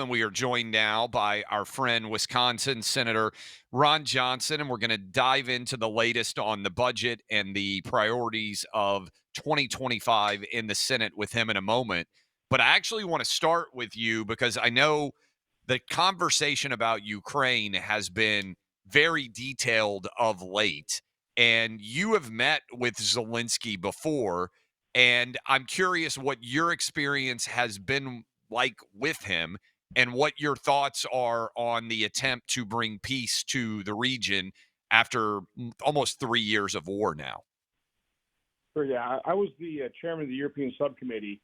And we are joined now by our friend, Wisconsin Senator Ron Johnson, and we're going to dive into the latest on the budget and the priorities of 2025 in the Senate with him in a moment. But I actually want to start with you because I know the conversation about Ukraine has been very detailed of late, and you have met with Zelensky before. And I'm curious what your experience has been like with him and what your thoughts are on the attempt to bring peace to the region after almost 3 years of war now. Sure, yeah. I was the chairman of the European Subcommittee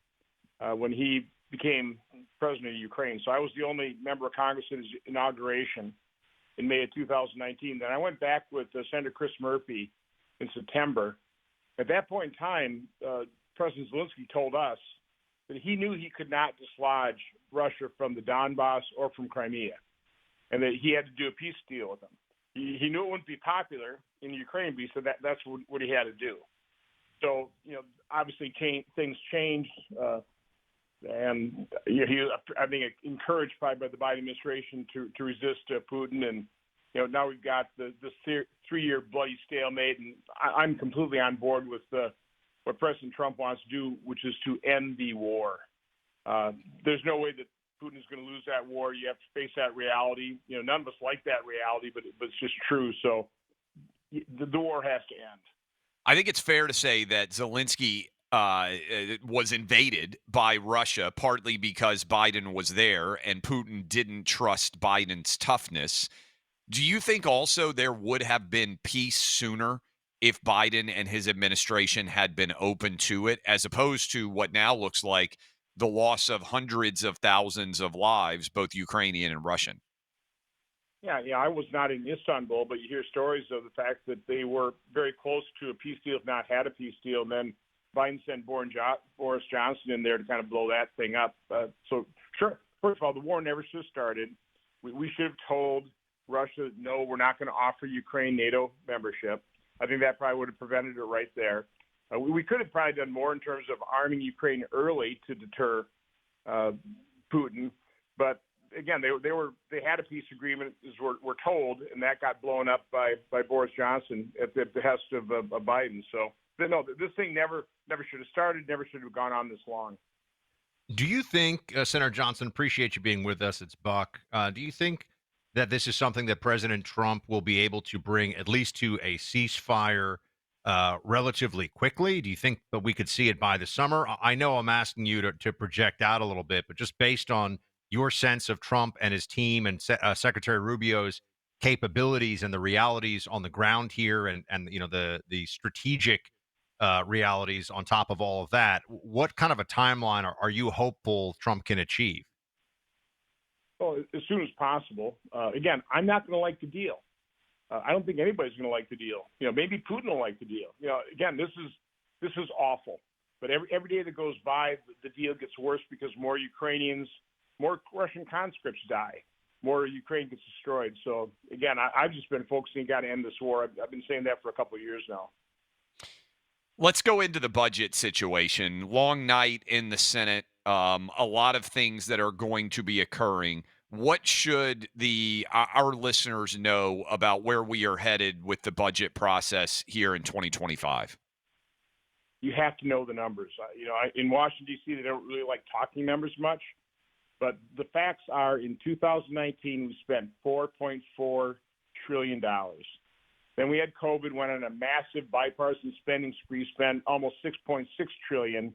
when he became president of Ukraine. So I was the only member of Congress at his inauguration in May of 2019. Then I went back with Senator Chris Murphy in September. At that point in time, President Zelensky told us that he knew he could not dislodge Russia from the Donbass or from Crimea, and that he had to do a peace deal with them. He knew it wouldn't be popular in Ukraine, but he said that's what he had to do. So, obviously things changed, and he was, I think, encouraged probably by the Biden administration to resist Putin. And, now we've got this 3-year bloody stalemate, and I'm completely on board with what President Trump wants to do, which is to end the war. There's no way that Putin is going to lose that war. You have to face that reality. None of us like that reality, but it's just true. So the war has to end. I think it's fair to say that Zelensky was invaded by Russia, partly because Biden was there and Putin didn't trust Biden's toughness. Do you think also there would have been peace sooner if Biden and his administration had been open to it, as opposed to what now looks like the loss of hundreds of thousands of lives, both Ukrainian and Russian? Yeah, I was not in Istanbul, but you hear stories of the fact that they were very close to a peace deal, if not had a peace deal, and then Biden sent Boris Johnson in there to kind of blow that thing up. So, sure, first of all, the war never should have started. We should have told Russia, no, we're not going to offer Ukraine NATO membership. I think that probably would have prevented it right there. We could have probably done more in terms of arming Ukraine early to deter Putin, but again, they had a peace agreement, as we're told, and that got blown up by Boris Johnson at the behest of Biden. So no, this thing never should have started, never should have gone on this long. Do you think, Senator Johnson, appreciate you being with us? It's Buck. Do you think that this is something that President Trump will be able to bring at least to a ceasefire relatively quickly? Do you think that we could see it by the summer? I know I'm asking you to project out a little bit, but just based on your sense of Trump and his team and Secretary Rubio's capabilities and the realities on the ground here, and the strategic realities on top of all of that, what kind of a timeline are you hopeful Trump can achieve? Well, as soon as possible. Again, I'm not going to like the deal. I don't think anybody's going to like the deal. Maybe Putin will like the deal. Again, this is awful. But every day that goes by, the deal gets worse because more Russian conscripts die, more Ukraine gets destroyed. So again, I've just been focusing, got to end this war. I've been saying that for a couple of years now. Let's go into the budget situation. Long night in the Senate. A lot of things that are going to be occurring. What should our listeners know about where we are headed with the budget process here in 2025? You have to know the numbers. In Washington, D.C., they don't really like talking numbers much. But the facts are, in 2019, we spent $4.4 trillion. Then we had COVID, went on a massive bipartisan spending spree, spent almost $6.6 trillion.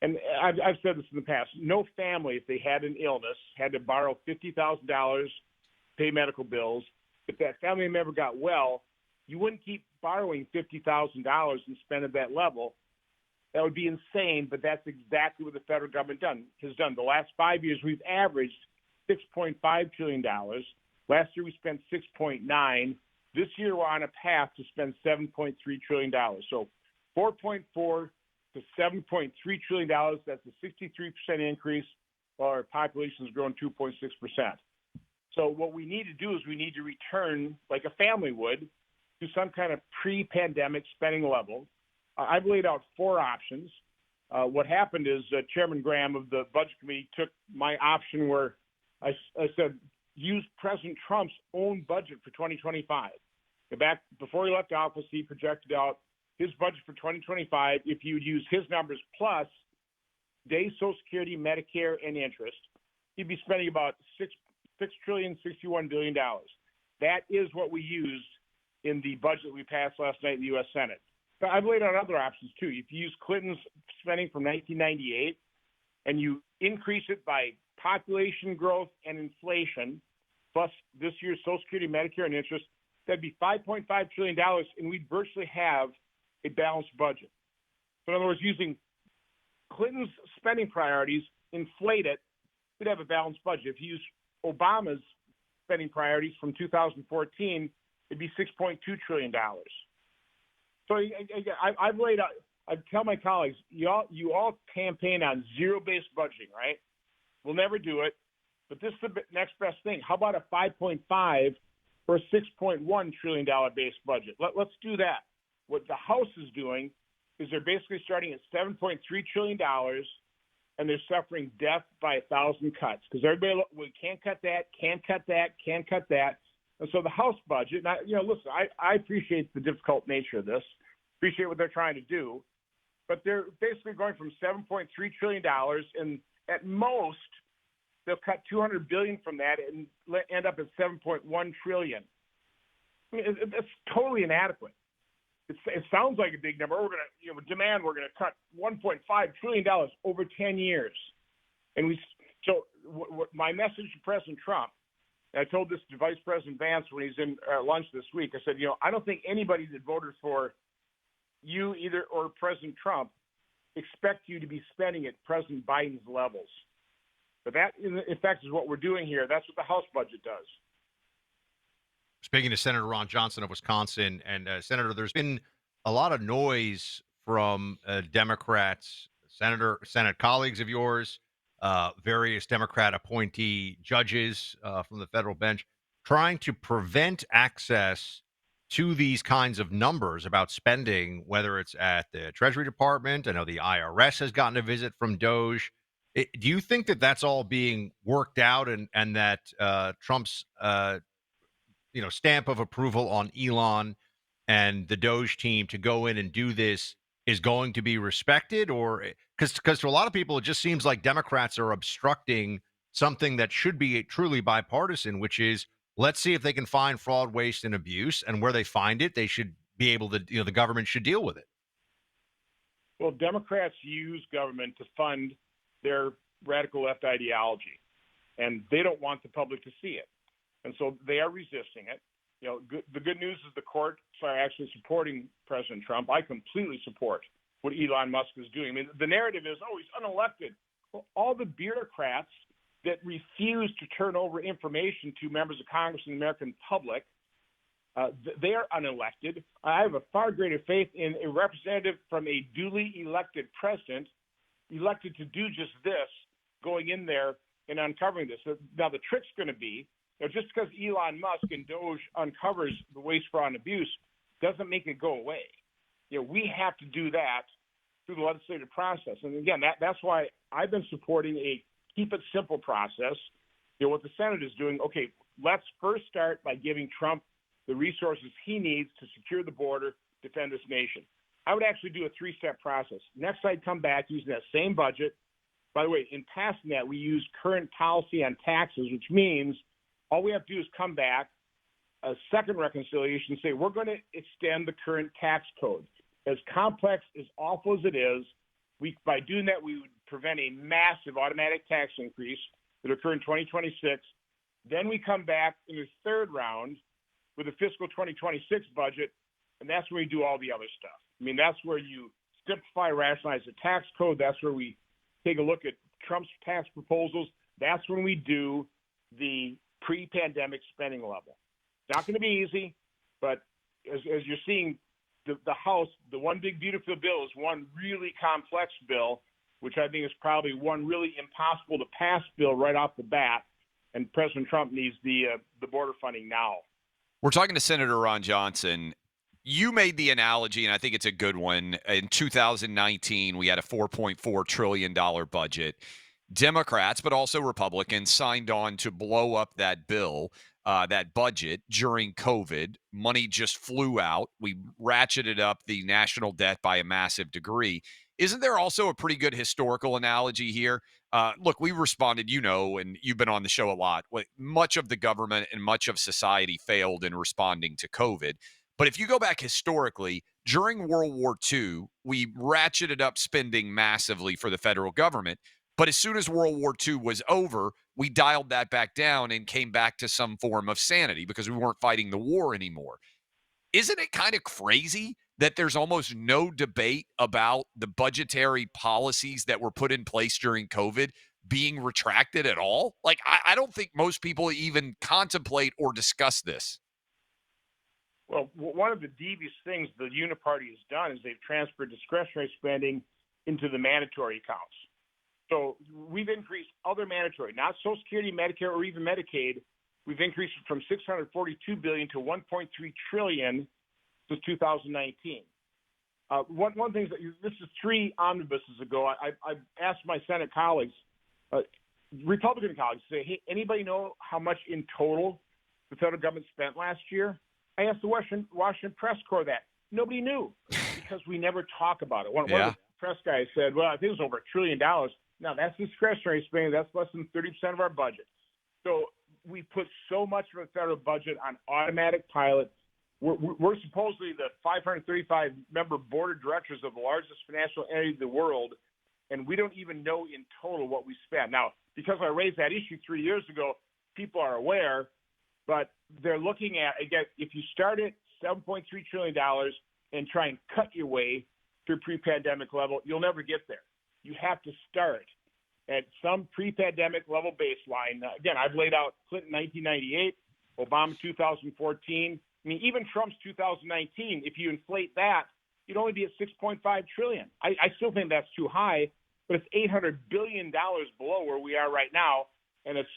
And I've said this in the past, no family, if they had an illness, had to borrow $50,000 to pay medical bills. If that family member got well, you wouldn't keep borrowing $50,000 and spend at that level. That would be insane, but that's exactly what the federal government has done. The last 5 years, we've averaged $6.5 trillion. Last year, we spent $6.9. This year, we're on a path to spend $7.3 trillion. So 4.4 to $7.3 trillion, that's a 63% increase, while our population has grown 2.6%. So what we need to do is we need to return, like a family would, to some kind of pre-pandemic spending level. I've laid out 4 options. What happened is Chairman Graham of the Budget Committee took my option where I said use President Trump's own budget for 2025. Back before he left office, he projected out his budget for 2025. If you use his numbers plus days Social Security, Medicare, and interest, he'd be spending about $6,061,000,000. That is what we used in the budget we passed last night in the U.S. Senate. But I've laid out other options too. If you use Clinton's spending from 1998 and you increase it by population growth and inflation, plus this year's Social Security, Medicare, and interest, that'd be $5.5 trillion, and we'd virtually have a balanced budget. So in other words, using Clinton's spending priorities, inflate it, we'd have a balanced budget. If you use Obama's spending priorities from 2014, it'd be $6.2 trillion. So I've laid out, I tell my colleagues, you all campaign on zero-based budgeting, right? We'll never do it, but this is the next best thing. How about a 5.5 or a $6.1 trillion base budget? Let's do that. What the House is doing is they're basically starting at $7.3 trillion, and they're suffering death by 1,000 cuts because everybody, we can't cut that, can't cut that, can't cut that. And so the House budget, listen, I appreciate the difficult nature of this, appreciate what they're trying to do, but they're basically going from $7.3 trillion, and at most, they'll cut $200 billion from that and end up at $7.1 trillion. I mean, it's totally inadequate. It sounds like a big number. We're going to demand we're going to cut $1.5 trillion over 10 years. And my message to President Trump, and I told this to Vice President Vance when he's in lunch this week, I said, I don't think anybody that voted for you either or President Trump expect you to be spending at President Biden's levels. But that, in effect, is what we're doing here. That's what the House budget does. Speaking to Senator Ron Johnson of Wisconsin, and Senator, there's been a lot of noise from Democrats, Senate colleagues of yours, various Democrat appointee judges from the federal bench, trying to prevent access to these kinds of numbers about spending, whether it's at the Treasury Department. I know the IRS has gotten a visit from DOGE. Do you think that that's all being worked out, and that Trump's stamp of approval on Elon and the DOGE team to go in and do this is going to be respected? Or because to a lot of people, it just seems like Democrats are obstructing something that should be truly bipartisan, which is, let's see if they can find fraud, waste, and abuse, and where they find it, they should be able to, the government should deal with it. Well, Democrats use government to fund their radical left ideology, and they don't want the public to see it. And so they are resisting it. The good news is the courts are actually supporting President Trump. I completely support what Elon Musk is doing. I mean, the narrative is, he's unelected. Well, all the bureaucrats that refuse to turn over information to members of Congress and the American public, they are unelected. I have a far greater faith in a representative from a duly elected president, elected to do just this, going in there and uncovering this. Now, the trick's going to be, just because Elon Musk and DOGE uncovers the waste, fraud, and abuse doesn't make it go away. We have to do that through the legislative process. And again, that's why I've been supporting a keep it simple process. What the Senate is doing, okay, let's first start by giving Trump the resources he needs to secure the border, defend this nation. I would actually do a three-step process. Next, I'd come back using that same budget. By the way, in passing that, we use current policy on taxes, which means all we have to do is come back, a second reconciliation, and say we're going to extend the current tax code. As complex, as awful as it is, by doing that, we would prevent a massive automatic tax increase that occur in 2026. Then we come back in the third round with a fiscal 2026 budget, and that's where we do all the other stuff. I mean, that's where you simplify, rationalize the tax code. That's where we take a look at Trump's tax proposals. That's when we do the pre-pandemic spending level. It's not going to be easy, but as you're seeing, the House, the one big beautiful bill is one really complex bill, which I think is probably one really impossible to pass bill right off the bat. And President Trump needs the border funding now. We're talking to Senator Ron Johnson. You made the analogy, and I think it's a good one. In 2019, we had a $4.4 trillion budget. Democrats, but also Republicans, signed on to blow up that bill, that budget during COVID. Money just flew out. We ratcheted up the national debt by a massive degree. Isn't there also a pretty good historical analogy here? Look, we responded, and you've been on the show a lot. Much of the government and much of society failed in responding to COVID. But if you go back historically, during World War II, we ratcheted up spending massively for the federal government. But as soon as World War II was over, we dialed that back down and came back to some form of sanity because we weren't fighting the war anymore. Isn't it kind of crazy that there's almost no debate about the budgetary policies that were put in place during COVID being retracted at all? Like, I don't think most people even contemplate or discuss this. Well, one of the devious things the Uniparty has done is they've transferred discretionary spending into the mandatory accounts. So we've increased other mandatory, not Social Security, Medicare, or even Medicaid. We've increased it from $642 billion to $1.3 trillion since 2019. One thing, this is 3 omnibuses ago. I asked my Senate colleagues, Republican colleagues, say, hey, anybody know how much in total the federal government spent last year? I asked the Washington press corps that. Nobody knew because we never talk about it. One of the press guys said, well, I think it was over $1 trillion. Now, that's discretionary spending. That's less than 30% of our budget. So we put so much of the federal budget on automatic pilot. We're supposedly the 535-member board of directors of the largest financial entity in the world, and we don't even know in total what we spend. Now, because I raised that issue 3 years ago, people are aware, but they're looking at, again, if you start at $7.3 trillion and try and cut your way to pre-pandemic level, you'll never get there. You have to start at some pre-pandemic level baseline. Again, I've laid out Clinton 1998, Obama 2014. I mean, even Trump's 2019, if you inflate that, you'd only be at $6.5 trillion. I still think that's too high, but it's $800 billion below where we are right now, and it's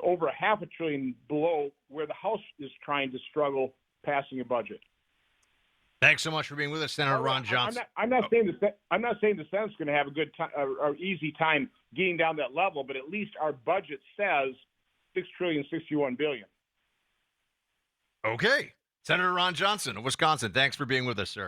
over $500 billion below where the House is trying to struggle passing a budget. Thanks so much for being with us, Senator Ron Johnson. I'm not saying the Senate's going to have a good time or easy time getting down that level, but at least our budget says $6.061 trillion. Okay. Senator Ron Johnson of Wisconsin, thanks for being with us, sir.